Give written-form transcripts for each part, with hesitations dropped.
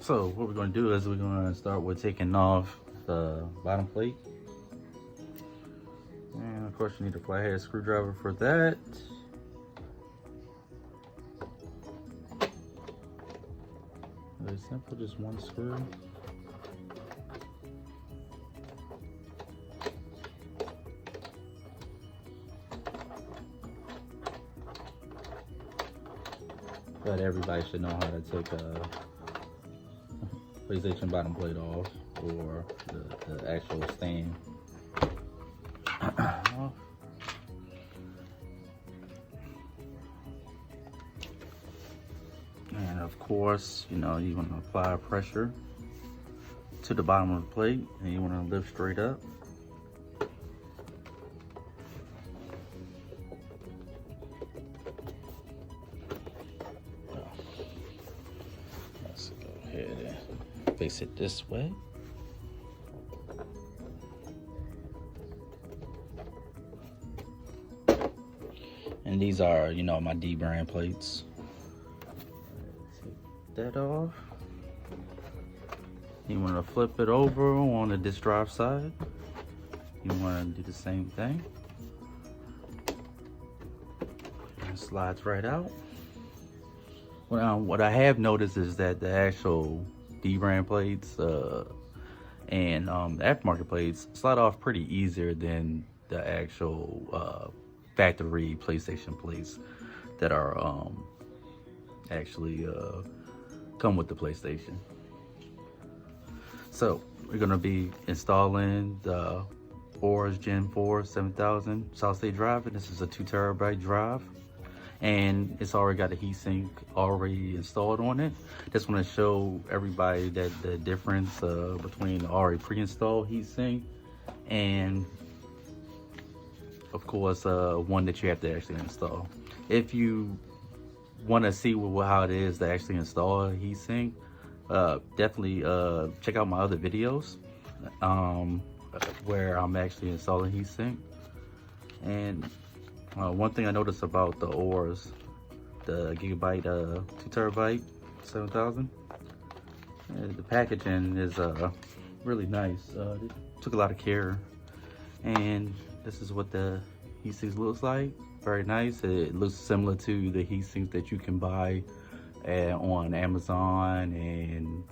So what we're going to do is we're going to start with taking off the bottom plate. And of course you need a flathead screwdriver for that. Very simple, just one screw. But everybody should know how to take a PlayStation bottom plate off, or the actual stand off. And of course, you know, you want to apply pressure to the bottom of the plate, and you want to lift straight up. Let's go ahead and face it this way. And these are, you know, my D brand plates. Take that off. You want to flip it over on the disk drive side. You want to do the same thing. And it slides right out. What I have noticed is that the actual D brand plates and aftermarket plates slide off pretty easier than the actual factory PlayStation plates that are actually come with the PlayStation. So we're gonna be installing the Aorus Gen 4 7000 solid state drive, and this is a 2 terabyte drive, and it's already got a heatsink already installed on it. Just want to show everybody that the difference between the already pre-installed heatsink and of course one that you have to actually install. If you want to see how it is to actually install a heatsink, definitely check out my other videos where I'm actually installing heatsink. And one thing I noticed about the Aorus, the Gigabyte 2 terabyte 7000, the packaging is really nice. It took a lot of care, and this is what the heatsink looks like. Very nice. It looks similar to the heatsinks that you can buy on Amazon and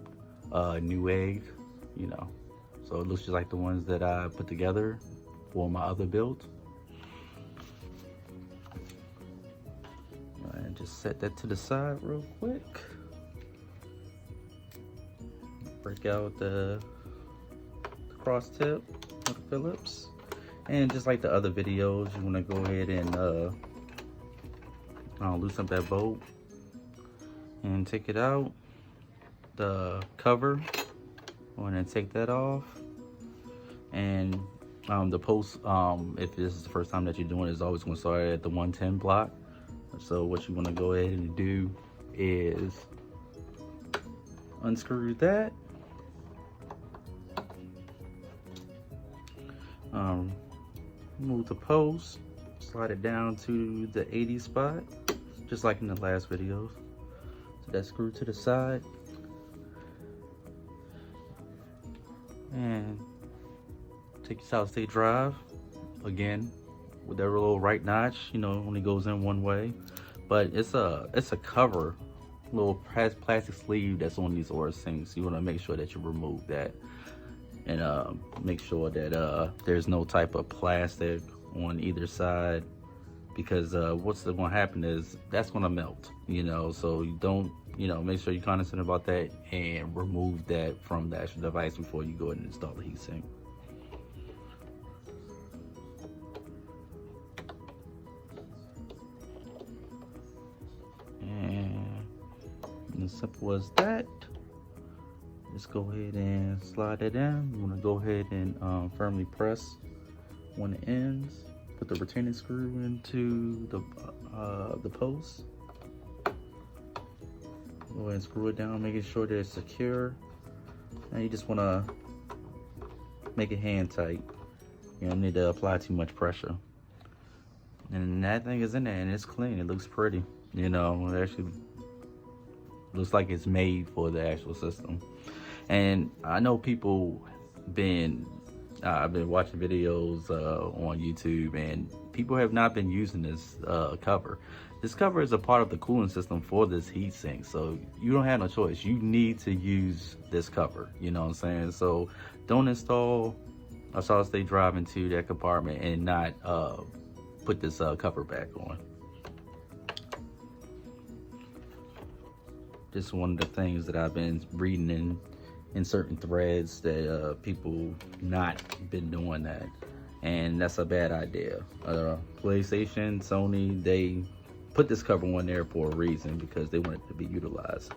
Newegg, you know. So it looks just like the ones that I put together for my other build. And just set that to the side real quick. Break out the cross tip of the Phillips. And just like the other videos, you want to go ahead and loosen up that bolt and take it out. The cover, and then take that off. And the post, if this is the first time that you're doing it, is always going to start at the 110 block. So what you want to go ahead and do is unscrew that. Move the post, slide it down to the 80 spot, just like in the last videos. So that's screwed to the side. And take your solid state drive, again, with that little right notch, you know, only goes in one way. But it's a cover, little plastic sleeve that's on these Aorus sinks. You want to make sure that you remove that. And make sure that there's no type of plastic on either side, because what's going to happen is that's going to melt, you know. So you don't, you know, make sure you're cognizant about that and remove that from the actual device before you go ahead and install the heatsink. And as simple as that. Just go ahead and slide it in. You want to go ahead and firmly press on the ends. Put the retaining screw into the post. Go ahead and screw it down, making sure that it's secure. And you just want to make it hand tight. You don't need to apply too much pressure. And that thing is in there, and it's clean. It looks pretty. You know, it actually looks like it's made for the actual system. And I know people been I've been watching videos on YouTube, and people have not been using this cover. This cover is a part of the cooling system for this heatsink, so you don't have no choice. You need to use this cover, you know what I'm saying? So don't install a solid state drive into that compartment and not put this cover back on. Just one of the things that I've been reading in certain threads that people not been doing that, and that's a bad idea. PlayStation, Sony, they put this cover on there for a reason, because they want it to be utilized.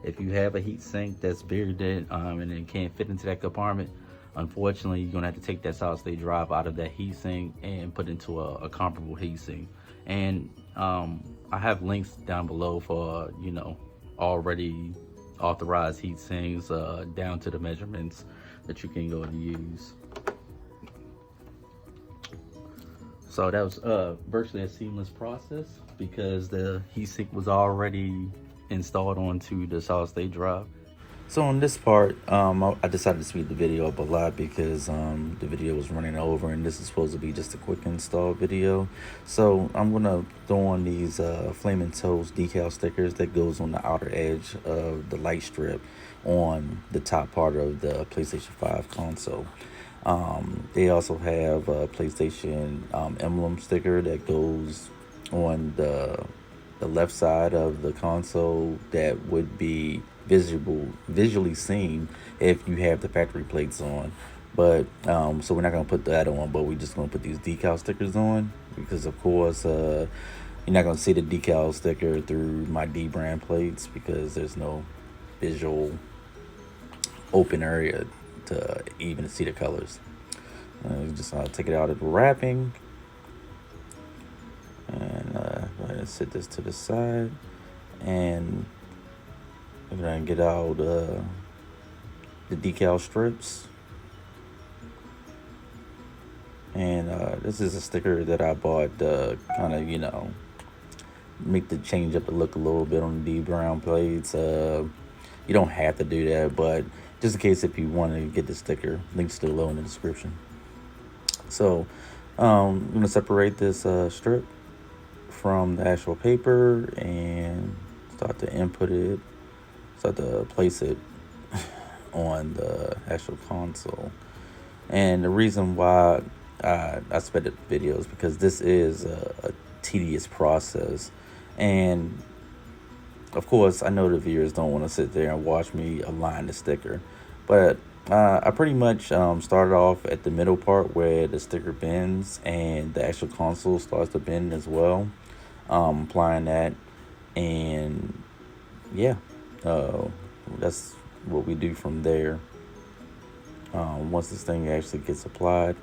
If you have a heat sink that's bigger than and it can't fit into that compartment, unfortunately you're gonna have to take that solid state drive out of that heat sink and put into a comparable heat sink. And I have links down below for already authorized heat sinks down to the measurements that you can go and use. So that was virtually a seamless process, because the heatsink was already installed onto the solid state drive. So on this part, I decided to speed the video up a lot because the video was running over, and this is supposed to be just a quick install video. So I'm gonna throw on these Flaming Toast decal stickers that goes on the outer edge of the light strip on the top part of the PlayStation 5 console. They also have a PlayStation emblem sticker that goes on the left side of the console that would be visually seen if you have the factory plates on. But so we're not going to put that on, but we're just going to put these decal stickers on, because of course you're not going to see the decal sticker through my D brand plates, because there's no visual open area to even see the colors. Just take it out of the wrapping, and go ahead and set this to the side, and we're gonna get out the decal strips. And this is a sticker that I bought kind of make the change up the look a little bit on the D brown plates. You don't have to do that, but just in case, if you want to get the sticker, links still below in the description. So I'm gonna separate this strip from the actual paper and start to place it on the actual console. And the reason why I sped up the video is because this is a tedious process, and of course I know the viewers don't want to sit there and watch me align the sticker, but I pretty much started off at the middle part where the sticker bends and the actual console starts to bend as well. Applying that, and yeah, that's what we do from there. Once this thing actually gets applied,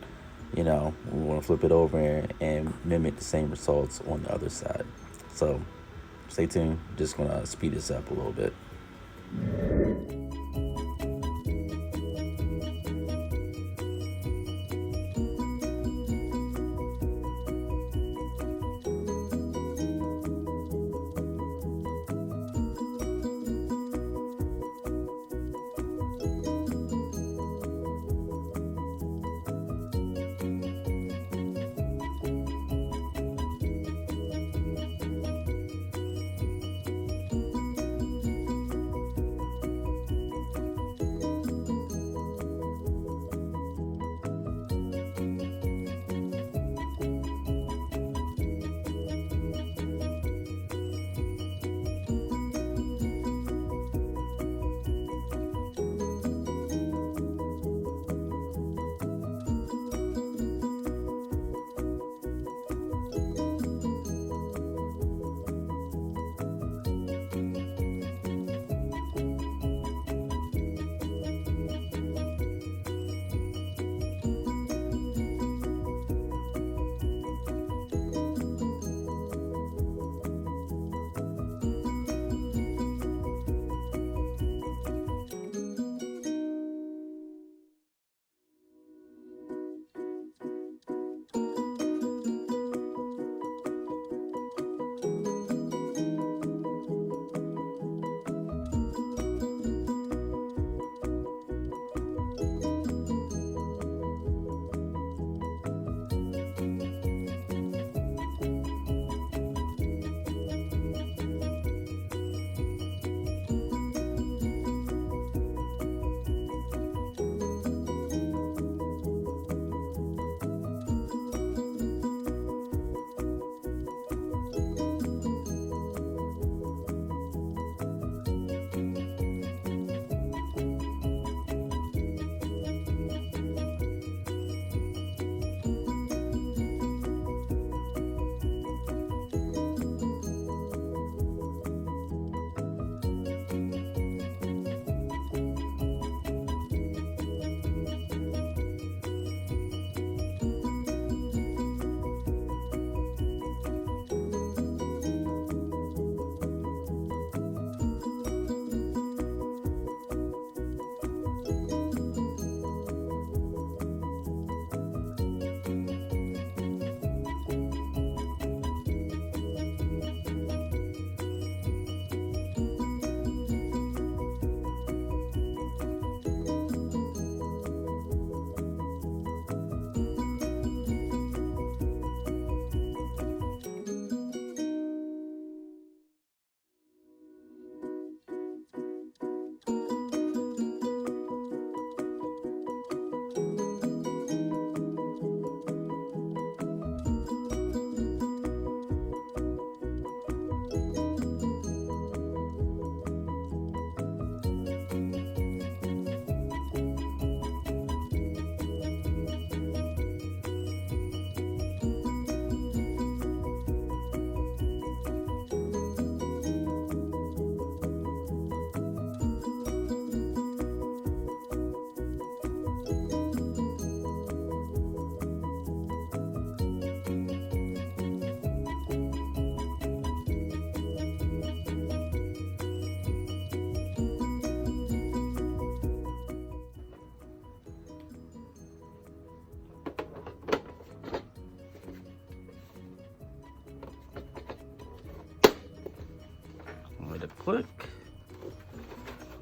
we want to flip it over and mimic the same results on the other side. So stay tuned, just gonna speed this up a little bit.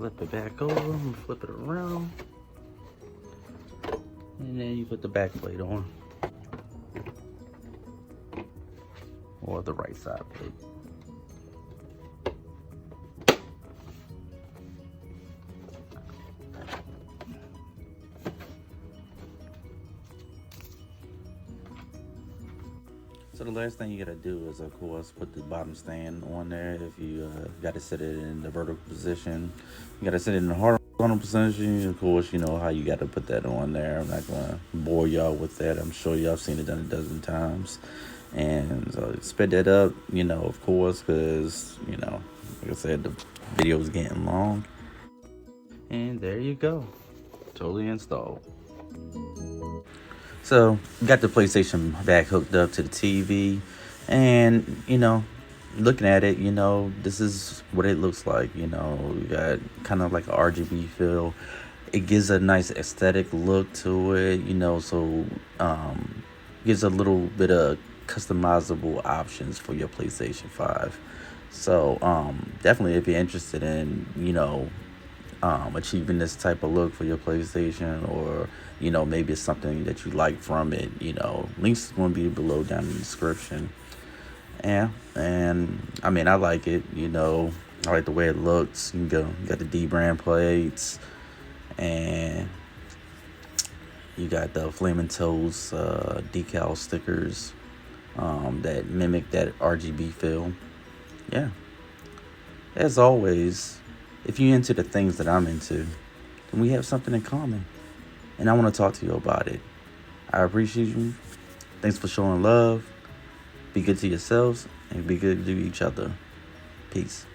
flip it back over and flip it around. And then you put the back plate on. Or the right side plate. So the last thing you gotta do is, of course, put the bottom stand on there. If you gotta set it in the vertical position, you gotta set it in the horizontal position. Of course, you know how you gotta put that on there. I'm not gonna bore y'all with that. I'm sure y'all seen it done a dozen times. And so sped that up, you know, of course, because, you know, like I said, the video is getting long. And there you go, totally installed. So, got the PlayStation back hooked up to the TV, and, you know, looking at it, you know, this is what it looks like. You know, you got kind of like a RGB feel. It gives a nice aesthetic look to it, you know, so gives a little bit of customizable options for your PlayStation 5. So, definitely if you're interested in, you know, achieving this type of look for your PlayStation, or, you know, maybe it's something that you like from it, you know, links is going to be below down in the description. Yeah, and I mean, I like it, you know, I like the way it looks. You got the D brand plates, and you got the Flaming Toes decal stickers that mimic that RGB feel. Yeah, as always, if you're into the things that I'm into, then we have something in common, and I want to talk to you about it. I appreciate you. Thanks for showing love. Be good to yourselves and be good to each other. Peace.